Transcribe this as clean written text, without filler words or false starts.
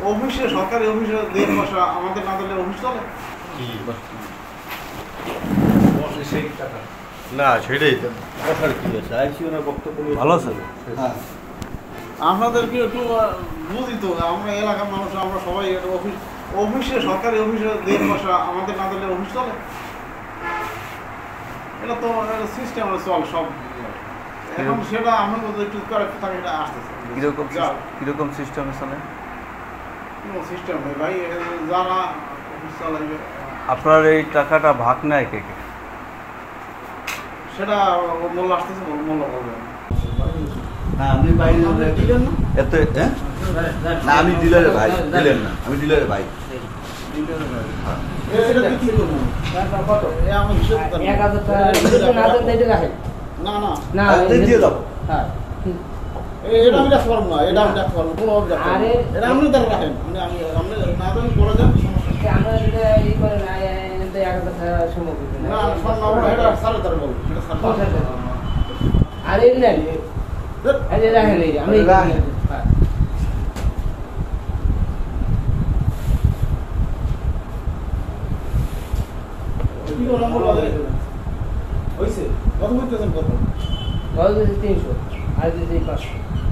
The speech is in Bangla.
অফিসে সরকারি অফিসে দেড় মাসে আমাদের না দিলে অফিস চলে না সেটাই তো কথার কি আছে আইসি ওনার বক্তব্য ভালো আছে হ্যাঁ আপনাদেরকে একটু বুঝি তো আমরা এলাকার মানুষ আমরা সবাই অফিসে সরকারি অফিসে দেড় মাসে আমাদের না দিলে অফিস চলে এটা তো সিস্টেম চল সব এখন সেটা আমরা একটু করে থাকে এটা আসতেছে কিরকম সিস্টেমে চলে সিস্টেম হয় ভাই যারা অফিস চালাইবে আপনার এই টাকাটা ভাগ নেয় কে কে সেটা মূল্য আসতেছে মূল্য বলবে না আমি বাইরে এত না আমি ডিলারের ভাই দিলেন না আমি ডিলারের ভাই না দিয়ে দাও এটা আমি রাখতে পারবো না এটা আমি রাখতে পারবো কোনো এটা আপনি তারা রাখেন আপনি না দেন করে দেন হয়েছে কত করতেছেন কত 300 আর 500